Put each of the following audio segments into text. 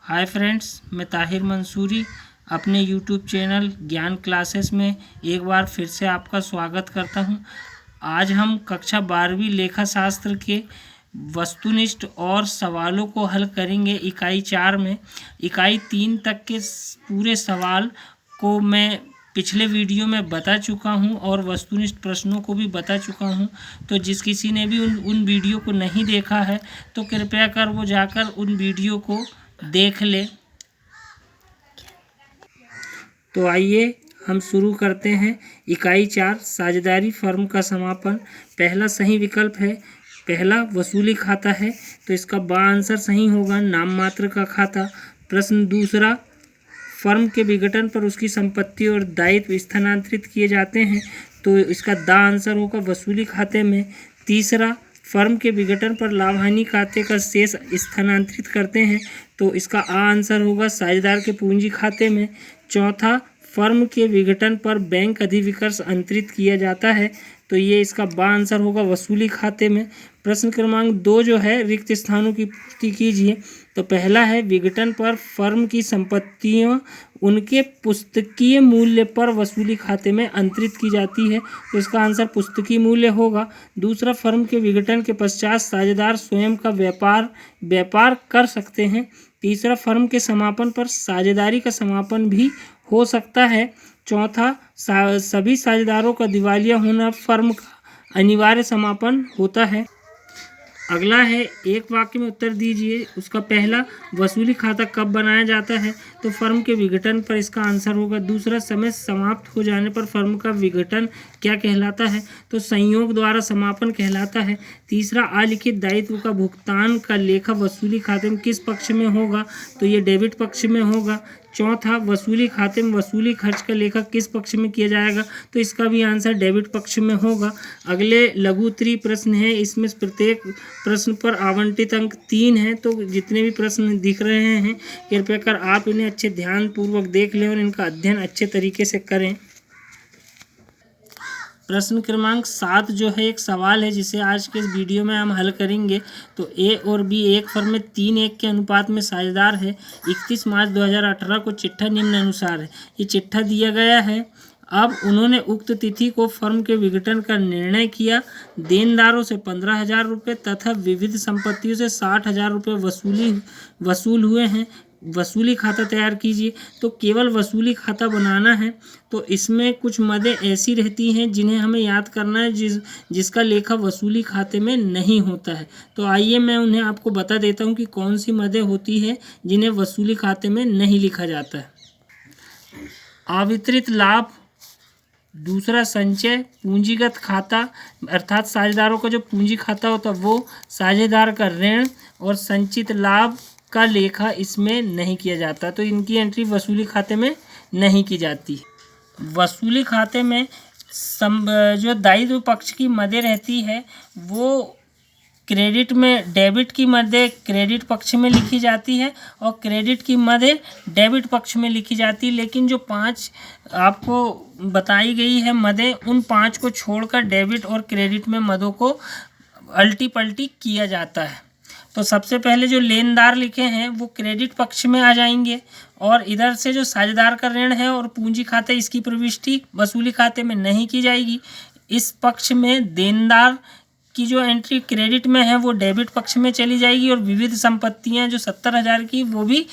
Hi friends, मैं ताहिर मंसूरी अपने YouTube channel ज्ञान क्लासेस में एक बार फिर से आपका स्वागत करता हूं। आज हम कक्षा 12वीं लेखा शास्त्र के वस्तुनिष्ठ और सवालों को हल करेंगे। इकाई 4 में इकाई 3 तक के पूरे सवाल को मैं पिछले वीडियो में बता चुका हूं और वस्तुनिष्ठ प्रश्नों को भी बता चुका हूं। तो जिस किसी ने भी उन वीडियो को नहीं देखा है तो कृपया कर वो जाकर उन वीडियो को देख ले। तो आइए हम शुरू करते हैं। इकाई 4 साझेदारी फर्म का समापन। पहला सही विकल्प है, पहला वसूली खाता है, तो इसका बा आंसर सही होगा, नाम मात्र का खाता। प्रश्न दूसरा, फर्म के विघटन पर उसकी संपत्ति और दायित्व स्थानांतरित किए जाते हैं, तो इसका दा आंसर होगा वसूली खाते में। तीसरा, फर्म के विघटन पर लाभ हानि खाते का शेष स्थानांतरित करते हैं, तो इसका आ आंसर होगा साझेदार के पूंजी खाते में। चौथा, फर्म के विघटन पर बैंक अधिविकर्ष अंतरित किया जाता है, तो ये इसका बा आंसर होगा वसूली खाते में। प्रश्न क्रमांक 2 जो है, रिक्त स्थानों की पूर्ति कीजिए। तो पहला है, विघटन पर फर्म की संपत्तियां उनके पुस्तकीय मूल्य पर वसूली खाते में अंतरित की जाती है, तो इसका आंसर पुस्तकीय मूल्य होगा। दूसरा, फर्म के विघटन के पश्चात साझेदार स्वयं का व्यापार कर सकते हैं। तीसरा, फर्म के समापन पर साझेदारी का समापन भी हो सकता है। चौथा, सभी साझेदारों का दिवालिया होना फर्म का अनिवार्य समापन होता है। अगला है, एक वाक्य में उत्तर दीजिए। उसका पहला, वसूली खाता कब बनाया जाता है, तो फर्म के विघटन पर इसका आंसर होगा। दूसरा, समय समाप्त हो जाने पर फर्म का विघटन क्या कहलाता है, तो संयोग द्वारा समापन कहलाता है। तीसरा, अलिखित दायित्व का भुगतान का लेखा वसूली खाते में किस पक्ष में होगा, तो ये डेबिट पक्ष में होगा। चौथा, वसूली खाते में वसूली खर्च का लेखा किस पक्ष में किया जाएगा, तो इसका भी आंसर डेबिट पक्ष में होगा। अगले लघु उत्तरीय प्रश्न है, इसमें प्रत्येक प्रश्न पर आवंटित अंक 3 हैं, तो जितने भी प्रश्न दिख रहे हैं कृपया कर आप इन्हें अच्छे ध्यान पूर्वक देख लें और इनका अध्ययन अच्छे तरीके से करें। प्रश्न क्रमांक 7 जो है, एक सवाल है जिसे आज के इस वीडियो में हम हल करेंगे। तो ए और बी एक फर्म में 3:1 के अनुपात में साझेदार है। 31 मार्च 2018 को चिट्ठा निम्न अनुसार है। ये चिट्ठा दिया गया है। अब उन्होंने उक्त तिथि को फर्म के विघटन का निर्णय किया। देनदारों से 15,000 रुपये तथा विविध संपत्तियों से 60,000 रुपये वसूल हुए हैं। वसूली खाता तैयार कीजिए। तो केवल वसूली खाता बनाना है, तो इसमें कुछ मदें ऐसी रहती हैं जिन्हें हमें याद करना है, जिसका लेखा वसूली खाते में नहीं होता है। तो आइए मैं उन्हें आपको बता देता हूं कि कौन सी मदें होती हैं जिन्हें वसूली खाते में नहीं लिखा जाता है। अवितरित लाभ, दूसरा संचय, पूंजीगत खाता अर्थात साझेदारों का जो पूंजी खाता होता है वो, साझेदार का ऋण और संचित लाभ का लेखा इसमें नहीं किया जाता, तो इनकी एंट्री वसूली खाते में नहीं की जाती। वसूली खाते में जो दायित्व पक्ष की मदें रहती है वो क्रेडिट में, डेबिट की मदें क्रेडिट पक्ष में लिखी जाती है और क्रेडिट की मदें डेबिट पक्ष में लिखी जाती है। लेकिन जो 5 आपको बताई गई है मदें, उन 5 को छोड़कर डेबिट और क्रेडिट में मदों को अल्टी पल्टी किया जाता है। तो सबसे पहले जो लेनदार लिखे हैं वो क्रेडिट पक्ष में आ जाएंगे और इधर से जो साझेदार का ऋण है और पूंजी खाते, इसकी प्रविष्टि वसूली खाते में नहीं की जाएगी। इस पक्ष में देनदार की जो एंट्री क्रेडिट में है वो डेबिट पक्ष में चली जाएगी और विविध संपत्तियां जो 70,000 की वो भी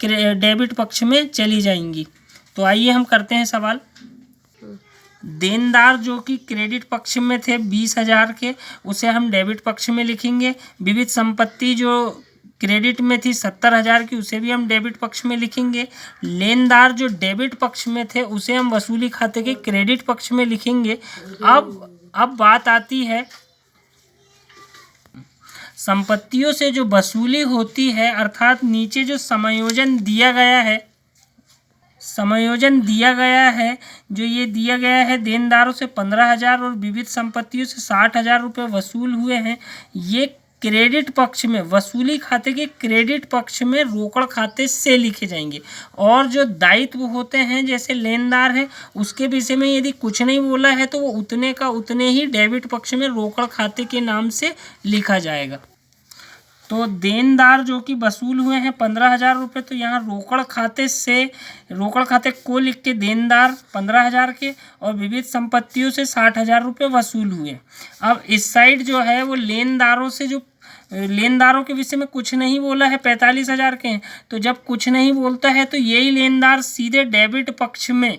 डेबिट पक्ष में चली जाएंगी। तो आइए हम करते हैं सवाल। देनदार जो कि क्रेडिट पक्ष में थे 20,000 के, उसे हम डेबिट पक्ष में लिखेंगे। विविध संपत्ति जो क्रेडिट में थी 70,000 की, उसे भी हम डेबिट पक्ष में लिखेंगे। लेनदार जो डेबिट पक्ष में थे उसे हम वसूली खाते के क्रेडिट पक्ष में लिखेंगे। अब बात आती है संपत्तियों से जो वसूली होती है, अर्थात नीचे जो समायोजन दिया गया है, जो ये दिया गया है, देनदारों से 15,000 और विविध संपत्तियों से 60,000 रुपये वसूल हुए हैं। ये क्रेडिट पक्ष में, वसूली खाते के क्रेडिट पक्ष में रोकड़ खाते से लिखे जाएंगे। और जो दायित्व होते हैं जैसे लेनदार है, उसके विषय में यदि कुछ नहीं बोला है तो वो उतने का उतने ही डेबिट पक्ष में रोकड़ खाते के नाम से लिखा जाएगा। तो देनदार जो कि वसूल हुए हैं 15,000 रुपये, तो यहाँ रोकड़ खाते को लिख के देनदार 15,000 के और विविध संपत्तियों से 60,000 रुपये वसूल हुए। अब इस साइड जो है वो लेनदारों के विषय में कुछ नहीं बोला है, 45,000 के हैं। तो जब कुछ नहीं बोलता है तो यही लेनदार सीधे डेबिट पक्ष में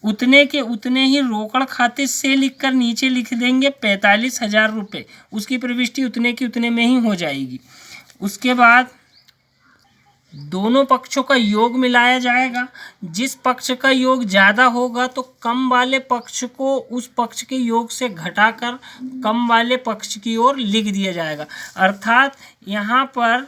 उतने के उतने ही रोकड़ खाते से लिखकर नीचे लिख देंगे 45,000 रुपये, उसकी प्रविष्टि उतने की उतने में ही हो जाएगी। उसके बाद दोनों पक्षों का योग मिलाया जाएगा। जिस पक्ष का योग ज़्यादा होगा तो कम वाले पक्ष को उस पक्ष के योग से घटाकर कम वाले पक्ष की ओर लिख दिया जाएगा। अर्थात यहाँ पर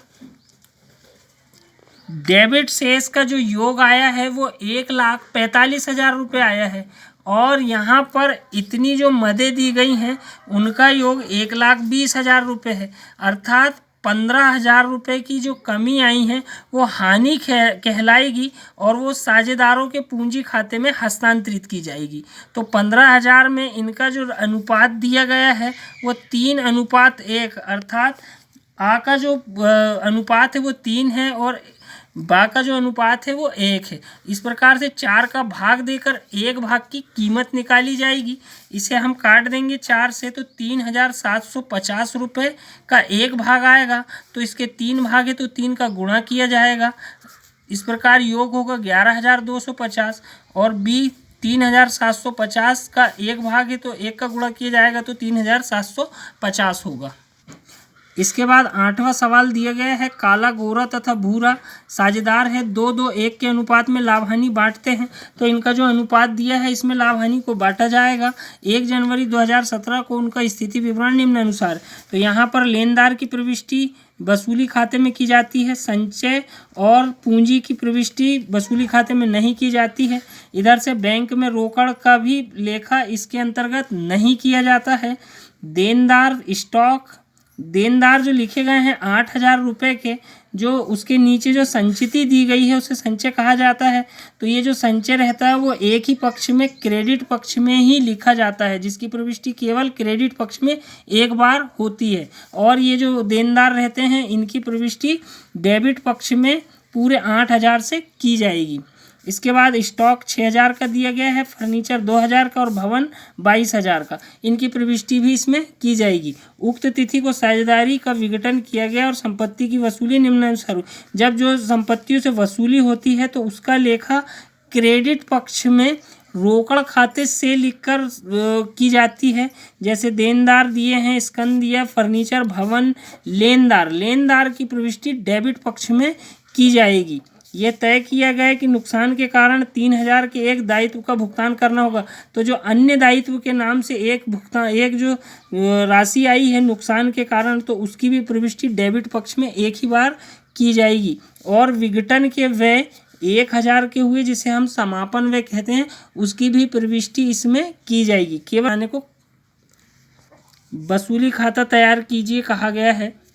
डेबिट शेष का जो योग आया है वो 1,45,000 रुपये आया है और यहाँ पर इतनी जो मदें दी गई हैं उनका योग 1,20,000 रुपये है। अर्थात 15,000 रुपये की जो कमी आई है वो हानि कहलाएगी और वो साझेदारों के पूंजी खाते में हस्तांतरित की जाएगी। तो 15,000 में इनका जो अनुपात दिया गया है वो 3:1, अर्थात आ का जो अनुपात है वो 3 है और बा का जो अनुपात है वो 1 है। इस प्रकार से 4 का भाग देकर 1 भाग की कीमत निकाली जाएगी। इसे हम काट देंगे 4 से तो 3,750 रुपये का 1 भाग आएगा। तो इसके 3 भाग है तो 3 का गुणा किया जाएगा। इस प्रकार योग होगा 11,250 और बी 3,750 का 1 भाग है तो 1 का गुणा किया जाएगा तो 3,750 होगा। इसके बाद 8वां सवाल दिया गया है, काला, गोरा तथा भूरा साझेदार है, 2-2-1 के अनुपात में लाभ हानि बांटते हैं। तो इनका जो अनुपात दिया है इसमें लाभ हानि को बांटा जाएगा। 1 जनवरी 2017 को उनका स्थिति विवरण निम्नानुसार। तो यहाँ पर लेनदार की प्रविष्टि वसूली खाते में की जाती है, संचय और पूंजी की प्रविष्टि वसूली खाते में नहीं की जाती है। इधर से बैंक में रोकड़ का भी लेखा इसके अंतर्गत नहीं किया जाता है। देनदार जो लिखे गए हैं 8,000 रुपये के, जो उसके नीचे जो संचिति दी गई है उसे संचय कहा जाता है। तो ये जो संचय रहता है वो एक ही पक्ष में क्रेडिट पक्ष में ही लिखा जाता है, जिसकी प्रविष्टि केवल क्रेडिट पक्ष में एक बार होती है। और ये जो देनदार रहते हैं इनकी प्रविष्टि डेबिट पक्ष में पूरे 8,000 से की जाएगी। इसके बाद स्टॉक 6,000 का दिया गया है, फर्नीचर 2,000 का और भवन 22,000 का। इनकी प्रविष्टि भी इसमें की जाएगी। उक्त तिथि को साझेदारी का विघटन किया गया और संपत्ति की वसूली निम्नानुसार। जब जो संपत्तियों से वसूली होती है तो उसका लेखा क्रेडिट पक्ष में रोकड़ खाते से लिखकर की जाती है। जैसे देनदार दिए हैं, स्कंद दिया, फर्नीचर, भवन, लेनदार की प्रविष्टि डेबिट पक्ष में की जाएगी। ये तय किया गया है कि नुकसान के कारण 3,000 के एक दायित्व का भुगतान करना होगा। तो जो अन्य दायित्व के नाम से एक जो राशि आई है नुकसान के कारण, तो उसकी भी प्रविष्टि डेबिट पक्ष में एक ही बार की जाएगी। और विघटन के व्यय 1,000 के हुए, जिसे हम समापन व्यय कहते हैं, उसकी भी प्रविष्टि इसमें की जाएगी। केवल आने को वसूली खाता तैयार कीजिए कहा गया है।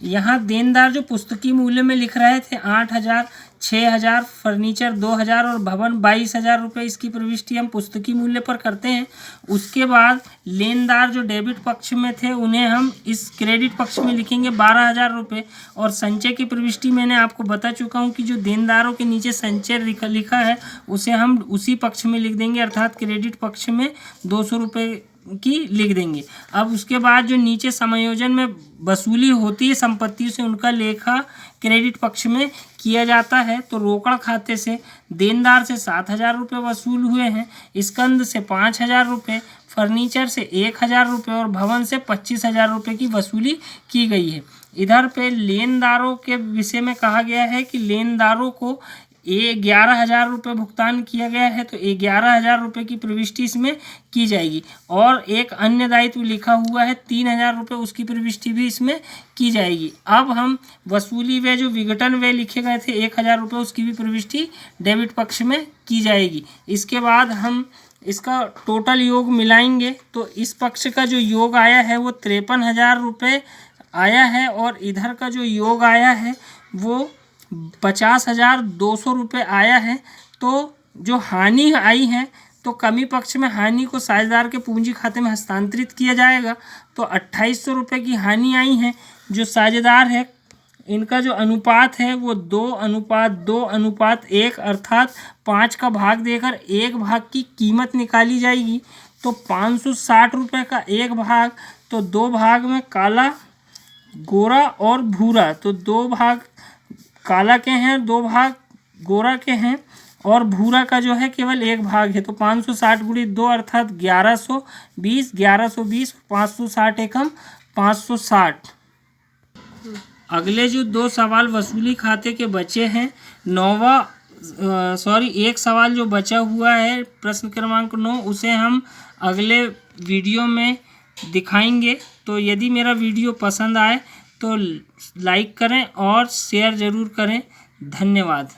यहाँ देनदार जो पुस्तकीय मूल्य में लिख रहे थे 8,000, 6,000, फर्नीचर 2,000 और भवन 22,000 रुपये, इसकी प्रविष्टि हम पुस्तकीय मूल्य पर करते हैं। उसके बाद लेनदार जो डेबिट पक्ष में थे उन्हें हम इस क्रेडिट पक्ष में लिखेंगे 12,000 रुपये। और संचय की प्रविष्टि मैंने आपको बता चुका हूँ कि जो देनदारों के नीचे संचय लिखा है उसे हम उसी पक्ष में लिख देंगे, अर्थात क्रेडिट पक्ष में 200 रुपये की लिख देंगे। अब उसके बाद जो नीचे समायोजन में वसूली होती है संपत्ति से, उनका लेखा क्रेडिट पक्ष में किया जाता है। तो रोकड़ खाते से देनदार से 7,000 रुपये वसूल हुए हैं, स्कंद से 5,000 रुपये, फर्नीचर से 1,000 रुपये और भवन से 25,000 रुपये की वसूली की गई है। इधर पे लेनदारों के विषय में कहा गया है कि लेनदारों को 11,000 रुपये भुगतान किया गया है, तो 11,000 रुपये की प्रविष्टि इसमें की जाएगी। और एक अन्य दायित्व लिखा हुआ है 3,000 रुपये, उसकी प्रविष्टि भी इसमें की जाएगी। अब हम वसूली व्यय जो विघटन व्यय लिखे गए थे 1,000 रुपये, उसकी भी प्रविष्टि डेबिट पक्ष में की जाएगी। इसके बाद हम इसका टोटल योग मिलाएंगे तो इस पक्ष का जो योग आया है वो 53,000 रुपये आया है और इधर का जो योग आया है वो 50,200 रुपये आया है। तो जो हानि आई है तो कमी पक्ष में हानि को साझेदार के पूंजी खाते में हस्तांतरित किया जाएगा। तो 2,800 रुपये की हानि आई है, जो साझेदार है इनका जो अनुपात है वो 2:2:1 अर्थात 5 का भाग देकर एक भाग की कीमत निकाली जाएगी। तो 560 रुपये का एक भाग, तो 2 भाग में काला, गोरा और भूरा, तो 2 भाग काला के हैं, 2 भाग गोरा के हैं और भूरा का जो है केवल एक भाग है। तो 560 × 2 अर्थात 1120, 1120, 560 एकम 560। अगले जो 2 सवाल वसूली खाते के बचे हैं, एक सवाल जो बचा हुआ है प्रश्न क्रमांक 9, उसे हम अगले वीडियो में दिखाएंगे। तो यदि मेरा वीडियो पसंद आए तो लाइक करें और शेयर ज़रूर करें। धन्यवाद।